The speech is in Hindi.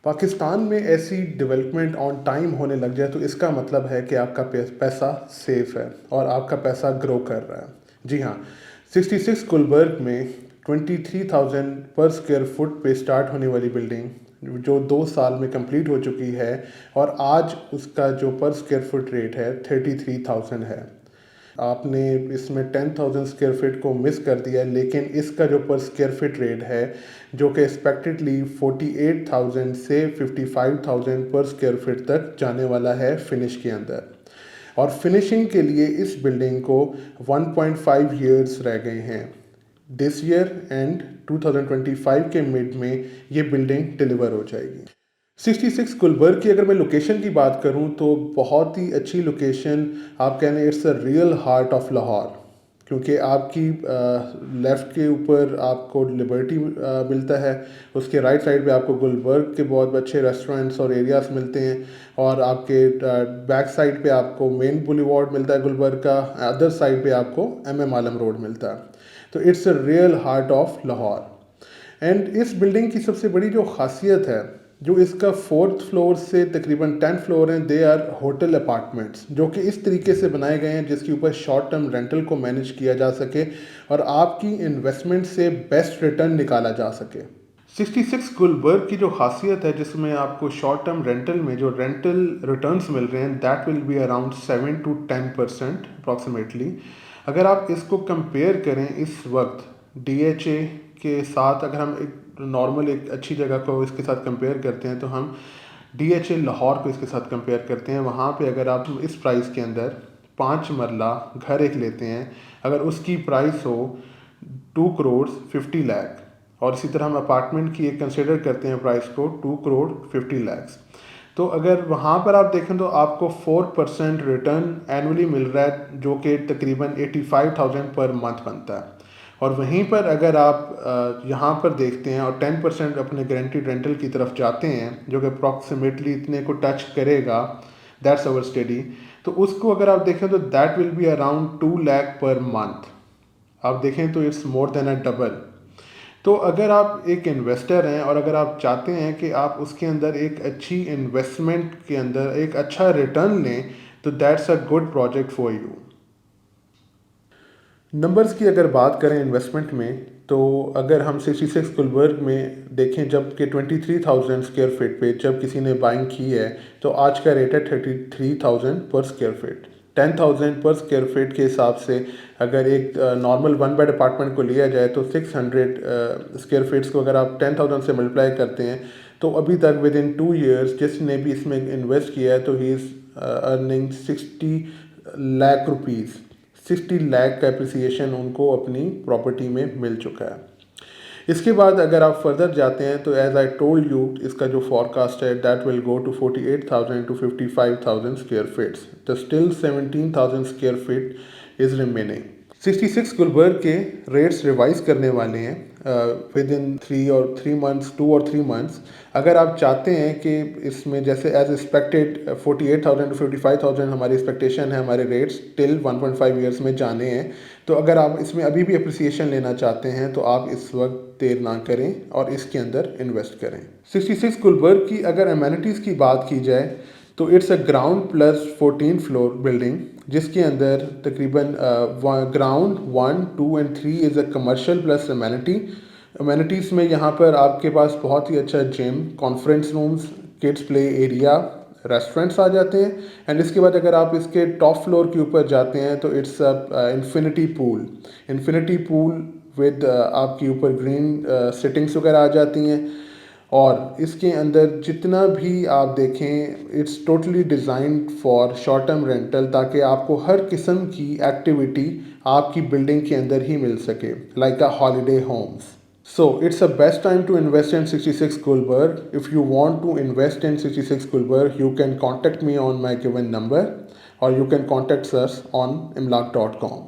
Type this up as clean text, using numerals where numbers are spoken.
पाकिस्तान में ऐसी डेवलपमेंट ऑन टाइम होने लग जाए तो इसका मतलब है कि आपका पैसा सेफ है और आपका पैसा ग्रो कर रहा है। जी हाँ, 66 गुलबर्ग में 23,000 पर स्क्वायर फुट पे स्टार्ट होने वाली बिल्डिंग जो 2 साल में कंप्लीट हो चुकी है और आज उसका जो पर स्क्वायर फुट रेट है 33,000 है। आपने इसमें 10,000 स्क्वायर फीट को मिस कर दिया, लेकिन इसका जो पर स्क्वायर फीट रेट है जो कि एक्सपेक्टेडली 48,000 से 55,000 पर स्क्वायर फीट तक जाने वाला है फिनिश के अंदर। और फिनिशिंग के लिए इस बिल्डिंग को 1.5 ईयर्स रह गए हैं। दिस ईयर एंड 2025 के मिड में ये बिल्डिंग डिलीवर हो जाएगी। 66 गुलबर्ग की अगर मैं लोकेशन की बात करूं तो बहुत ही अच्छी लोकेशन। आप कह लें it's a real heart of Lahore, क्योंकि आपकी लेफ़्ट के ऊपर आपको लिबर्टी मिलता है, उसके राइट साइड पे आपको गुलबर्ग के बहुत अच्छे रेस्टोरेंट्स और एरियाज़ मिलते हैं, और आपके बैक साइड पे आपको मेन बुलेवार्ड मिलता है गुलबर्ग का, अदर साइड पे आपको MM आलम रोड मिलता है। तो it's a real heart of Lahore. And इस बिल्डिंग की सबसे बड़ी जो खासियत है, जो इसका 4th फ्लोर से तकरीबन 10 फ्लोर हैं, दे आर होटल अपार्टमेंट्स जो कि इस तरीके से बनाए गए हैं जिसके ऊपर शॉर्ट टर्म रेंटल को मैनेज किया जा सके और आपकी इन्वेस्टमेंट से बेस्ट रिटर्न निकाला जा सके। 66 गुलबर्ग की जो खासियत है जिसमें आपको शॉर्ट टर्म रेंटल में जो रेंटल रिटर्न्स मिल रहे हैं that will be around 7 to 10% approximately. अगर आप इसको कंपेयर करें इस वक्त DHA के साथ, अगर हम एक नॉर्मल एक अच्छी जगह को इसके साथ कंपेयर करते हैं तो हम DHA लाहौर को इसके साथ कंपेयर करते हैं। वहाँ पे अगर आप इस प्राइस के अंदर 5 मरला घर एक लेते हैं, अगर उसकी प्राइस हो 2 करोड़ 50 लाख, और इसी तरह हम अपार्टमेंट की एक कंसिडर करते हैं प्राइस को 2 करोड़ 50 लाख, तो अगर वहाँ पर आप देखें तो आपको 4% रिटर्न एनुअली मिल रहा है जो कि तकरीबन 85,000 पर मंथ बनता है। और वहीं पर अगर आप यहाँ पर देखते हैं और 10% अपने गारंटीड रेंटल की तरफ जाते हैं जो कि अप्रॉक्सीमेटली इतने को टच करेगा, दैट्स अवर स्टडी, तो उसको अगर आप देखें तो that will be around 2 lakh per month. आप देखें तो it's more than a double. तो अगर आप एक इन्वेस्टर हैं और अगर आप चाहते हैं कि आप उसके अंदर एक अच्छी इन्वेस्टमेंट के अंदर एक अच्छा रिटर्न लें तो that's a good project for you. Numbers की अगर बात करें इन्वेस्टमेंट में, तो अगर हम 66 गुलबर्ग में देखें जब कि 23,000 स्क्वायर फीट पे जब किसी ने बाइंग की है तो आज का रेट है 33,000 पर स्क्वायर फीट। 10,000 पर स्क्वायर फीट के हिसाब से अगर एक नॉर्मल 1 बेड अपार्टमेंट को लिया जाए तो 600 स्क्वायर फीट्स को अगर आप 10,000 से मल्टीप्लाई करते हैं तो अभी तक विद इन 2 ईयर्स जिसने भी इसमें इन्वेस्ट किया है तो he is earning 60 lakh rupees. 60 lakh का एप्रिसिएशन उनको अपनी प्रॉपर्टी में मिल चुका है। इसके बाद अगर आप फर्दर जाते हैं तो एज आई टोल्ड यू इसका जो फॉरकास्ट है that will go to 48,000 to 55,000 square feets, तो still 17,000 square feet is remaining. 66 Gulberg के रेट्स रिवाइज करने वाले हैं विद इन 3 और 3 मंथ्स। अगर आप चाहते हैं कि इसमें जैसे एज एक्सपेक्टेड 48,000 to 55,000 हमारी एक्सपेक्टेशन है, हमारे रेट्स टिल 1.5 ईयर्स में जाने हैं, तो अगर आप इसमें अभी भी अप्रिसिएशन लेना चाहते हैं तो आप इस वक्त देर ना करें और इसके अंदर इन्वेस्ट करें। 66 गुलबर्ग की अगर अमेनिटीज़ की बात की जाए तो it's a ground plus 14 floor building जिसके अंदर तकरीबन ground 1, 2 and 3 is a commercial plus amenities में यहाँ पर आपके पास बहुत ही अच्छा gym, conference rooms, kids play area, restaurants आ जाते हैं। एंड इसके बाद अगर आप इसके टॉप फ्लोर के ऊपर जाते हैं तो इट्स इन्फिनिटी पूल विद आपके ऊपर ग्रीन सिटिंग्स वगैरह आ जाती हैं। और इसके अंदर जितना भी आप देखें it's totally designed for short term rental, ताकि आपको हर किस्म की एक्टिविटी आपकी बिल्डिंग के अंदर ही मिल सके, like a holiday homes. So it's a best time to invest in 66 Gulberg. If you want to invest in 66 Gulberg, you can contact me on my given number or you can contact us on imlak.com.